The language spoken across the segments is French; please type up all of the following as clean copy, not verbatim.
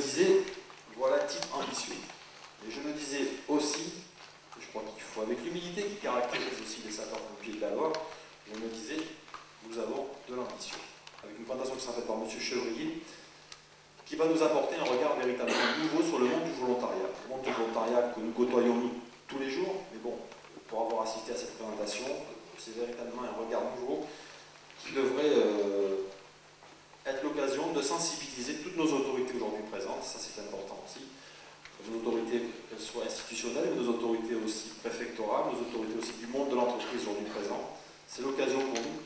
disais, voilà un titre ambitieux. Et je me disais aussi, je crois qu'il faut, avec l'humilité qui caractérise aussi les sapeurs-pompiers de la Loire, je me disais, nous avons de l'ambition. Avec une présentation qui sera faite par M. Chevrier, qui va nous apporter un regard véritablement nouveau sur le monde du volontariat. Le monde du volontariat que nous côtoyons nous tous les jours, mais bon, pour avoir assisté à cette présentation, c'est véritablement un regard nouveau qui devrait être l'occasion de sensibiliser toutes nos autorités aujourd'hui présentes, ça c'est important aussi, nos autorités, qu'elles soient institutionnelles, nos autorités aussi préfectorales, nos autorités aussi du monde de l'entreprise aujourd'hui présent. C'est l'occasion pour nous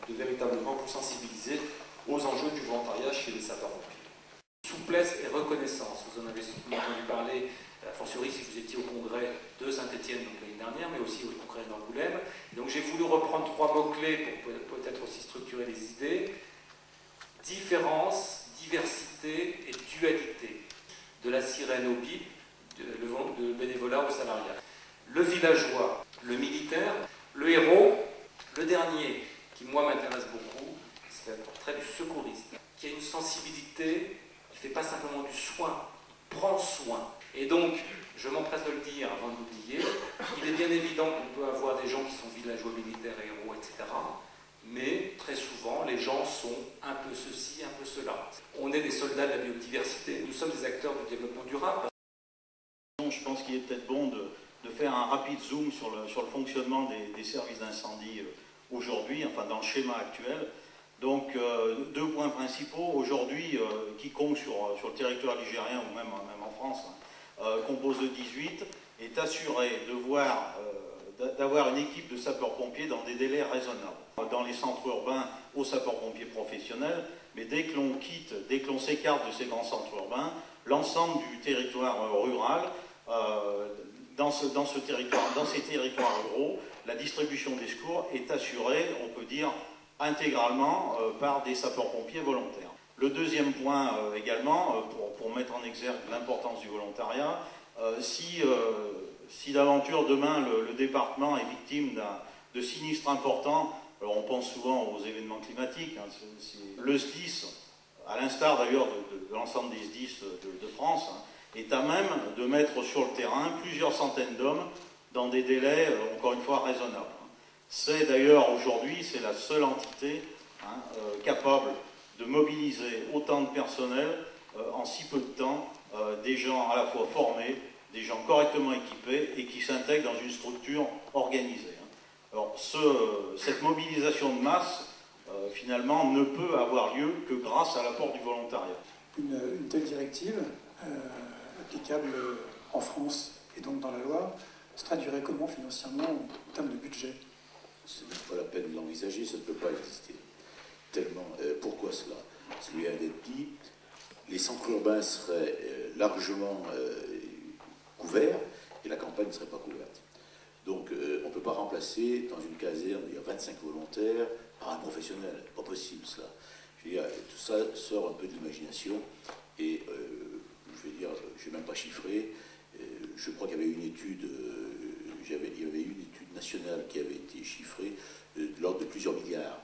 de véritablement vous sensibiliser aux enjeux du volontariat chez les sapeurs-pompiers. Souplesse et reconnaissance, vous en avez sûrement entendu parler, a fortiori si vous étiez au congrès de Saint-Étienne l'année dernière, mais aussi au congrès d'Angoulême. Donc j'ai voulu reprendre 3 mots-clés pour peut-être aussi structurer les idées. Différence, diversité et dualité. De la sirène au bip, de bénévolat au salariat. Le villageois, le militaire, le héros, le dernier, qui moi m'intéresse beaucoup, c'est le portrait du secouriste, qui a une sensibilité, qui ne fait pas simplement du soin, prend soin. Et donc, je m'empresse de le dire avant de l'oublier, il est bien évident qu'on peut avoir des gens qui sont villageois, militaires, héros, etc. Mais très souvent, les gens sont un peu ceci, un peu cela. On est des soldats de la biodiversité, nous sommes des acteurs du développement durable. Je pense qu'il est peut-être bon de faire un rapide zoom sur le fonctionnement des services d'incendie aujourd'hui, enfin dans le schéma actuel. Donc 2 points principaux. Aujourd'hui, quiconque sur le territoire ligérien ou même en France compose de 18 est assuré d'avoir une équipe de sapeurs-pompiers dans des délais raisonnables. Dans les centres urbains, aux sapeurs-pompiers professionnels, mais dès que l'on s'écarte de ces grands centres urbains, l'ensemble du territoire rural, dans ces territoires ruraux, la distribution des secours est assurée, on peut dire, intégralement par des sapeurs-pompiers volontaires. Le deuxième point également, pour mettre en exergue l'importance du volontariat, si d'aventure demain le département est victime de sinistres importants, alors on pense souvent aux événements climatiques, hein, le SDIS, à l'instar d'ailleurs de l'ensemble des SDIS de France, hein, est à même de mettre sur le terrain plusieurs centaines d'hommes dans des délais, encore une fois, raisonnables. C'est d'ailleurs aujourd'hui, c'est la seule entité capable de mobiliser autant de personnel en si peu de temps, des gens à la fois formés, des gens correctement équipés et qui s'intègrent dans une structure organisée. Alors cette mobilisation de masse, finalement, ne peut avoir lieu que grâce à l'apport du volontariat. Une telle directive, applicable en France et donc dans la Loire, se traduirait comment financièrement en termes de budget? Ce n'est pas la peine de l'envisager, ça ne peut pas exister. Tellement, pourquoi cela? Ce qui vient d'être dit, les centres urbains seraient largement couverts et la campagne ne serait pas couverte. Donc on ne peut pas remplacer dans une caserne, il y a 25 volontaires, par un professionnel. Pas possible cela. Je veux dire, tout ça sort un peu de l'imagination et je veux dire, je n'ai même pas chiffré. Je crois qu'il y avait une étude, il y avait une étude nationale qui avait été chiffrée de l'ordre de plusieurs milliards.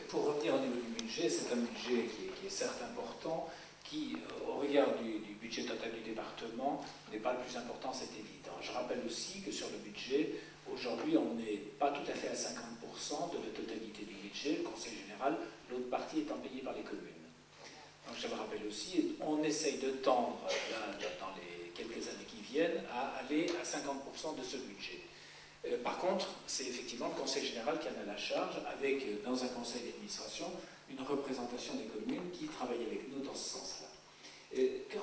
Pour revenir au niveau du budget, c'est un budget qui est certes important, qui, au regard du budget total du département, n'est pas le plus important, c'est évident. Je rappelle aussi que sur le budget, aujourd'hui, on n'est pas tout à fait à 50% de la totalité du budget, le Conseil général, l'autre partie étant payée par les communes. Donc je le rappelle aussi, on essaye de tendre, là, dans les quelques années qui viennent, à aller à 50% de ce budget. Par contre, c'est effectivement le Conseil général qui en a la charge, avec, dans un conseil d'administration, une représentation des communes qui travaillent avec nous dans ce sens-là.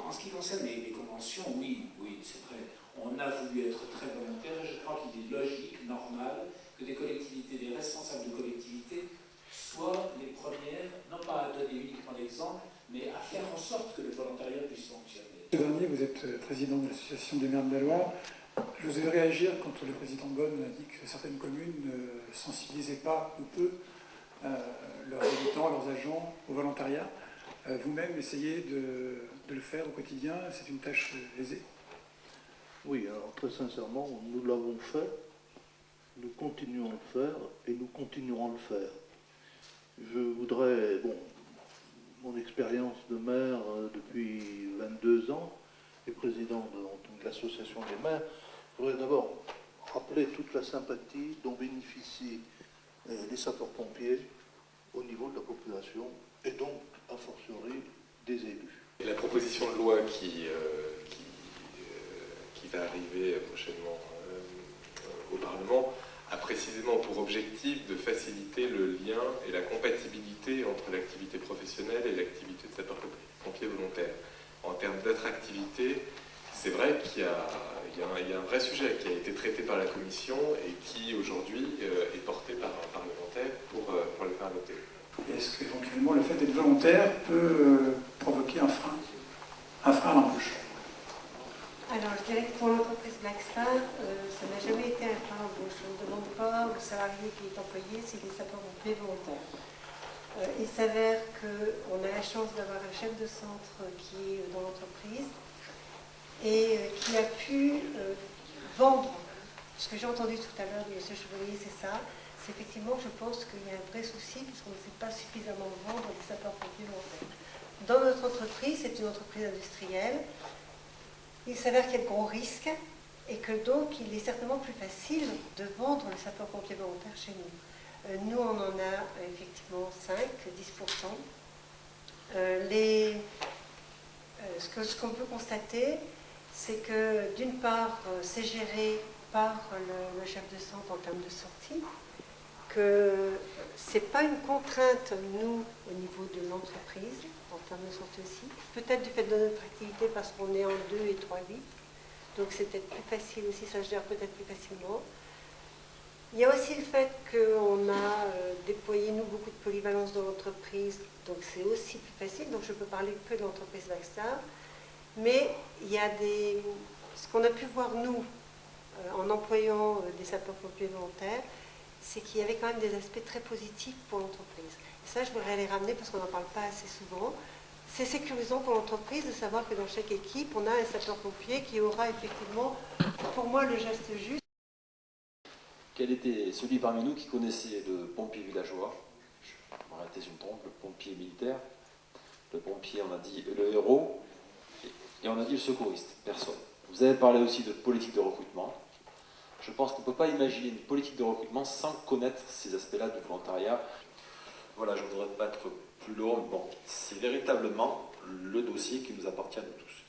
En ce qui concerne les conventions, oui, c'est vrai, on a voulu être très volontaire, et je crois qu'il est logique, normal, que des collectivités, des responsables de collectivités, soient les premières, non pas à donner uniquement l'exemple, mais à faire en sorte que le volontariat puisse fonctionner. Ce dernier, vous êtes président de l'association des maires de la Loire. Je vous ai réagir quand le président Bonne a dit que certaines communes ne sensibilisaient pas ou peu leurs habitants, leurs agents au volontariat. Vous-même essayez de le faire au quotidien, c'est une tâche aisée? Oui, alors très sincèrement, nous l'avons fait, nous continuons à le faire et nous continuerons à le faire. Je voudrais mon expérience de maire depuis 22 ans et président de l'association des maires, je voudrais d'abord rappeler toute la sympathie dont bénéficient les sapeurs-pompiers au niveau de la population et donc, a fortiori, des élus. Et la proposition de loi qui va arriver prochainement au Parlement a précisément pour objectif de faciliter le lien et la compatibilité entre l'activité professionnelle et l'activité de sapeur-pompier volontaire. En termes d'attractivité, c'est vrai qu'il y a un vrai sujet qui a été traité par la Commission et qui aujourd'hui est porté par un parlementaire pour le faire voter. Est-ce qu'éventuellement le fait d'être volontaire peut provoquer un frein à l'embauche? Alors, je dirais que pour l'entreprise Blackstar, ça n'a jamais été un frein à l'embauche. On ne demande pas au salarié qui est employé s'il est sapeur-pompier volontaire. Il s'avère qu'on a la chance d'avoir un chef de centre qui est dans l'entreprise et qui a pu vendre. Ce que j'ai entendu tout à l'heure de M. Chevalier, c'est ça. C'est effectivement, je pense qu'il y a un vrai souci puisqu'on ne sait pas suffisamment vendre des sapeurs-pompiers volontaires. Dans notre entreprise, c'est une entreprise industrielle. Il s'avère qu'il y a de gros risques et que donc il est certainement plus facile de vendre les sapeurs-pompiers volontaires chez nous. Nous, on en a effectivement 5-10%. Ce qu'on peut constater, c'est que d'une part, c'est géré par le chef de centre en termes de sortie, que ce n'est pas une contrainte, nous, au niveau de l'entreprise, en termes de sortie aussi. Peut-être du fait de notre activité, parce qu'on est en 2 et 3-8. Donc c'est peut-être plus facile aussi, ça se gère peut-être plus facilement. Il y a aussi le fait qu'on a déployé, nous, beaucoup de polyvalence dans l'entreprise, donc c'est aussi plus facile. Donc je peux parler que de l'entreprise Blackstar. Mais il y a ce qu'on a pu voir, nous, en employant des sapeurs-pompiers volontaires, c'est qu'il y avait quand même des aspects très positifs pour l'entreprise. Et ça, je voudrais les ramener parce qu'on n'en parle pas assez souvent. C'est sécurisant pour l'entreprise de savoir que dans chaque équipe, on a un sapeur-pompier qui aura effectivement, pour moi, le geste juste. Quel était celui parmi nous qui connaissait le pompier villageois? En réalité, je me trompe, le pompier militaire, le pompier, on a dit le héros, et on a dit le secouriste. Personne. Vous avez parlé aussi de politique de recrutement. Je pense qu'on ne peut pas imaginer une politique de recrutement sans connaître ces aspects-là du volontariat. Voilà, je ne voudrais pas être plus long. Bon, c'est véritablement le dossier qui nous appartient à nous tous.